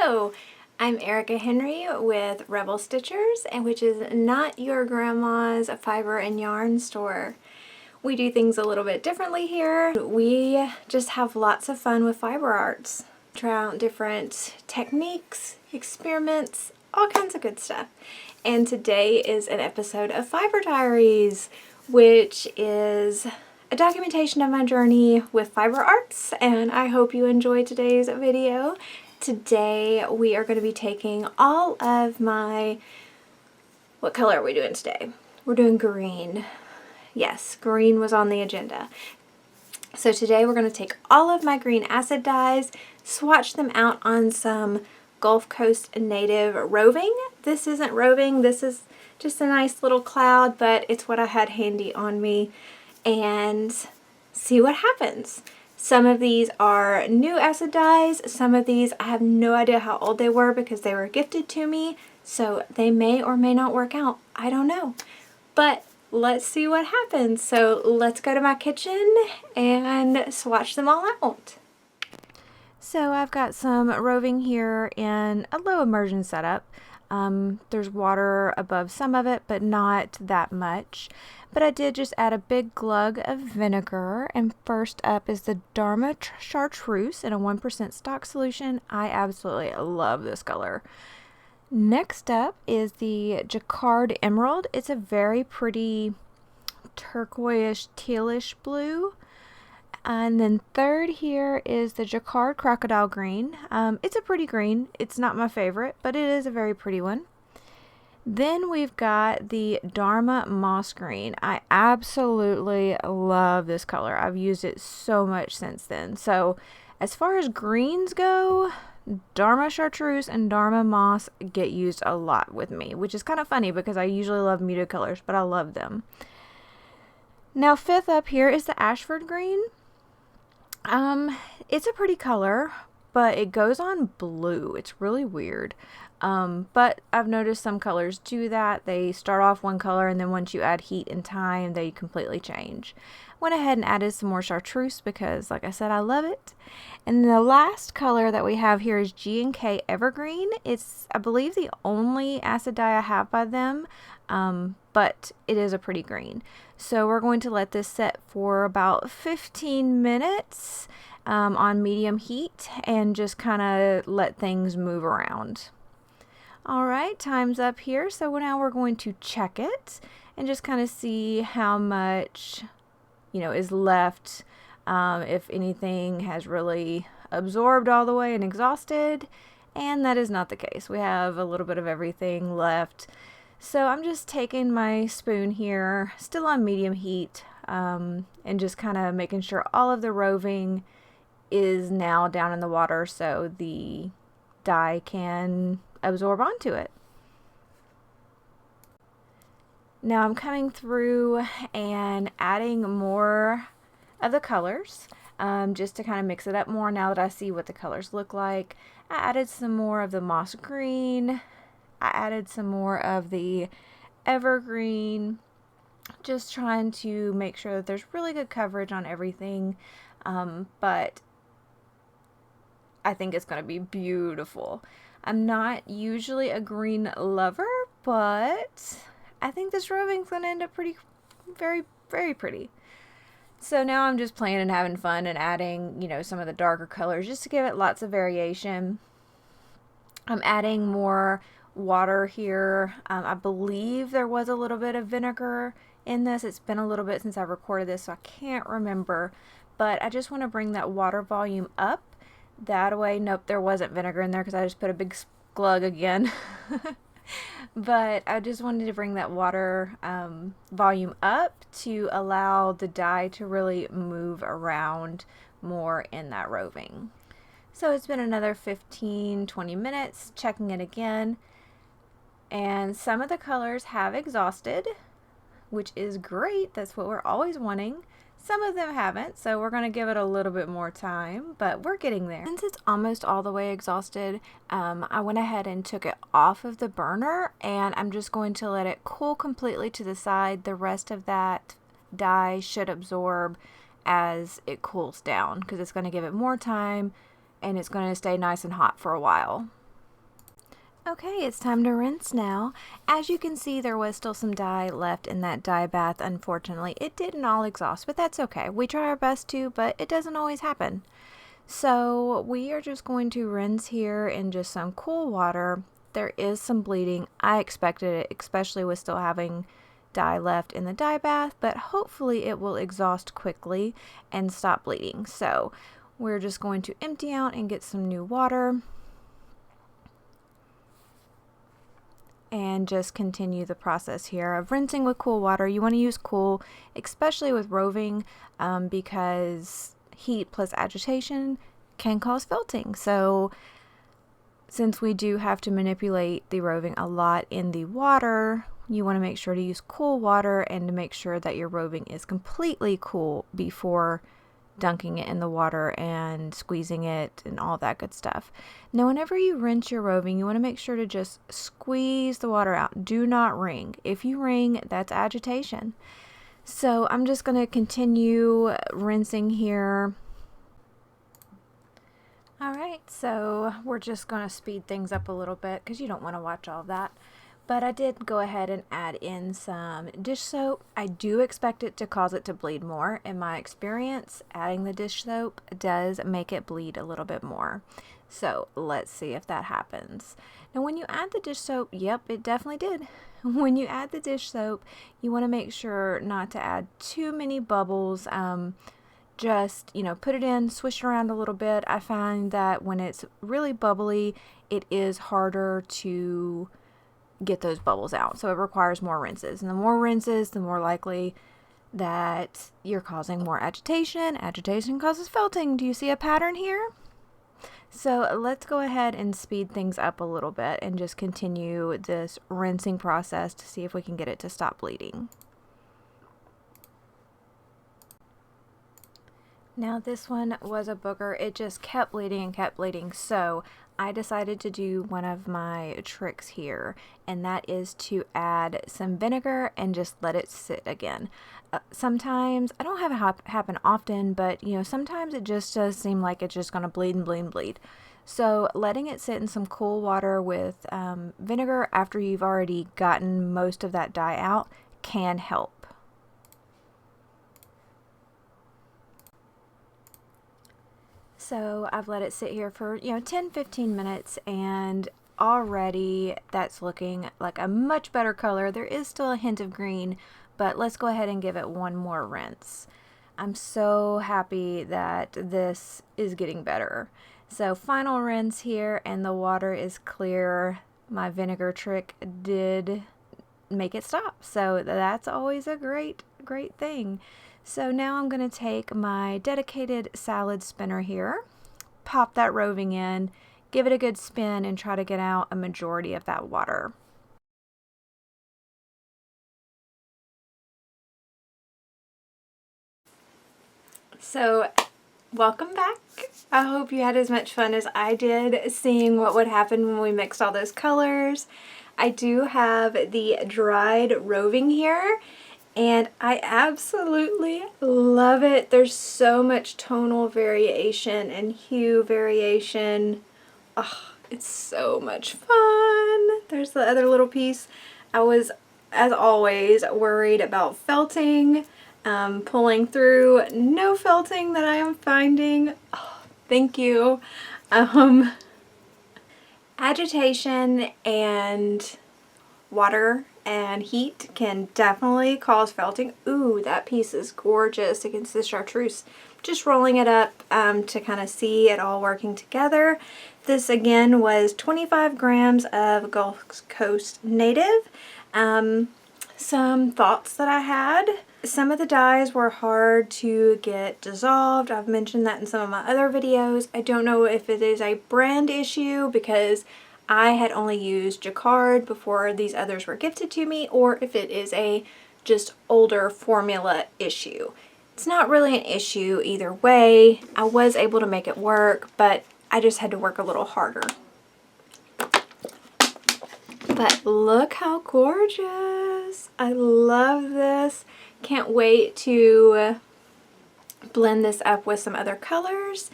Hello, I'm Erica Henry with Rebel Stitchers, and which is not your grandma's fiber and yarn store. We do things a little bit differently here. We just have lots of fun with fiber arts. Try out different techniques, experiments, all kinds of good stuff. And today is an episode of Fiber Diaries, which is a documentation of my journey with fiber arts, and I hope you enjoy today's video. Today we are going to be taking all of my, what color are we doing today? We're doing green. Yes, green was on the agenda. So today we're going to take all of my green acid dyes, swatch them out on some Gulf Coast native roving. This isn't roving, this is just a nice little cloud, but it's what I had handy on me, and see what happens. Some of these are new acid dyes. Some of these I have no idea how old they were because they were gifted to me, so they may or may not work out. I don't know. But let's see what happens. So let's go to my kitchen and swatch them all out. So I've got some roving here in a low immersion setup. There's water above some of it, but not that much. But I did just add a big glug of vinegar, and first up is the Dharma Chartreuse in a 1% stock solution. I absolutely love this color. Next up is the Jacquard Emerald. It's a very pretty turquoise tealish blue. And then third here is the Jacquard Crocodile Green. It's a pretty green. It's not my favorite, but it is a very pretty one. Then we've got the Dharma Moss Green. I absolutely love this color. I've used it so much since then. So as far as greens go, Dharma Chartreuse and Dharma Moss get used a lot with me, which is kind of funny because I usually love muted colors, but I love them. Now fifth up here is the Ashford Green. It's a pretty color, but it goes on blue. It's really weird. But I've noticed some colors do that. They start off one color, and then once you add heat and time, they completely change. Went ahead and added some more chartreuse because, like I said, I love it. And the last color that we have here is G&K Evergreen. It's, I believe, the only acid dye I have by them, but it is a pretty green. So we're going to let this set for about 15 minutes on medium heat and just kind of let things move around. Alright, time's up here, so now we're going to check it and just kind of see how much, is left, if anything has really absorbed all the way and exhausted, and that is not the case. We have a little bit of everything left. So I'm just taking my spoon here, still on medium heat, and just kind of making sure all of the roving is now down in the water so the dye can absorb onto it. Now I'm coming through and adding more of the colors just to kind of mix it up more now that I see what the colors look like. I added some more of the moss green. I added some more of the evergreen, just trying to make sure that there's really good coverage on everything, but I think it's going to be beautiful. I'm not usually a green lover, but I think this roving's going to end up very, very pretty. So now I'm just playing and having fun and adding, some of the darker colors just to give it lots of variation. I'm adding more water here. I believe there was a little bit of vinegar in this. It's been a little bit since I recorded this, so I can't remember, but I just want to bring that water volume up. That way, nope, there wasn't vinegar in there because I just put a big glug again. But I just wanted to bring that water volume up to allow the dye to really move around more in that roving. So it's been another 15-20 minutes, checking it again. And some of the colors have exhausted, which is great. That's what we're always wanting. Some of them haven't, so we're going to give it a little bit more time, but we're getting there. Since it's almost all the way exhausted, I went ahead and took it off of the burner, and I'm just going to let it cool completely to the side. The rest of that dye should absorb as it cools down because it's going to give it more time and it's going to stay nice and hot for a while. Okay, it's time to rinse now. As you can see, there was still some dye left in that dye bath. Unfortunately, it didn't all exhaust, but that's okay. We try our best to, but it doesn't always happen. So we are just going to rinse here in just some cool water. There is some bleeding. I expected it, especially with still having dye left in the dye bath, but hopefully it will exhaust quickly and stop bleeding. So we're just going to empty out and get some new water. And just continue the process here of rinsing with cool water. You want to use cool, especially with roving, because heat plus agitation can cause felting. So since we do have to manipulate the roving a lot in the water, you want to make sure to use cool water and to make sure that your roving is completely cool before dunking it in the water and squeezing it and all that good stuff. Now, whenever you rinse your roving, you want to make sure to just squeeze the water out. Do not wring. If you wring, that's agitation. So I'm just going to continue rinsing here. All right, so we're just going to speed things up a little bit because you don't want to watch all of that. But I did go ahead and add in some dish soap. I do expect it to cause it to bleed more. In my experience, adding the dish soap does make it bleed a little bit more. So let's see if that happens. Now when you add the dish soap, yep, it definitely did. When you add the dish soap, you want to make sure not to add too many bubbles. Just, you know, put it in, swish it around a little bit. I find that when it's really bubbly, it is harder to get those bubbles out, so it requires more rinses, and the more rinses, the more likely that you're causing more agitation. Agitation causes felting. Do you see a pattern here? So let's go ahead and speed things up a little bit and just continue this rinsing process to see if we can get it to stop bleeding. Now this one was a booger. It just kept bleeding and kept bleeding, so I decided to do one of my tricks here, and that is to add some vinegar and just let it sit again. Sometimes, I don't have it happen often, but you know, sometimes it just does seem like it's just going to bleed and bleed and bleed. So letting it sit in some cool water with vinegar after you've already gotten most of that dye out can help. So I've let it sit here for, 10-15 minutes, and already that's looking like a much better color. There is still a hint of green, but let's go ahead and give it one more rinse. I'm so happy that this is getting better. So final rinse here, and the water is clear. My vinegar trick did make it stop, so that's always a great thing. So now I'm going to take my dedicated salad spinner here, pop that roving in, give it a good spin, and try to get out a majority of that water. So welcome back. I hope you had as much fun as I did seeing what would happen when we mixed all those colors. I do have the dried roving here, and I absolutely love it. There's so much tonal variation and hue variation. Oh, it's so much fun. There's the other little piece. I was, as always, worried about felting, pulling through. No felting that I am finding. Oh, thank you. Agitation and water and heat can definitely cause felting. Ooh, that piece is gorgeous against the chartreuse. Just rolling it up to kind of see it all working together. This again was 25 grams of Gulf Coast native. Some thoughts that I had. Some of the dyes were hard to get dissolved. I've mentioned that in some of my other videos. I don't know if it is a brand issue because I had only used Jacquard before these others were gifted to me, or if it is a just older formula issue. It's not really an issue either way. I was able to make it work, but I just had to work a little harder. But look how gorgeous. I love this. Can't wait to blend this up with some other colors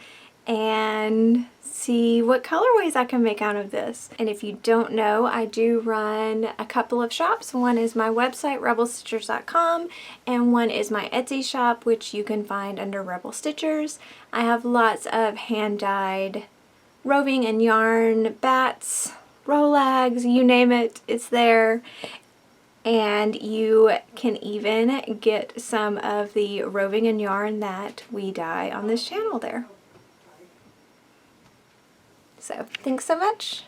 and see what colorways I can make out of this. And if you don't know, I do run a couple of shops. One is my website, rebelstitchers.com, and one is my Etsy shop, which you can find under Rebel Stitchers. I have lots of hand-dyed roving and yarn, bats, rolags, you name it, it's there. And you can even get some of the roving and yarn that we dye on this channel there. So, thanks so much.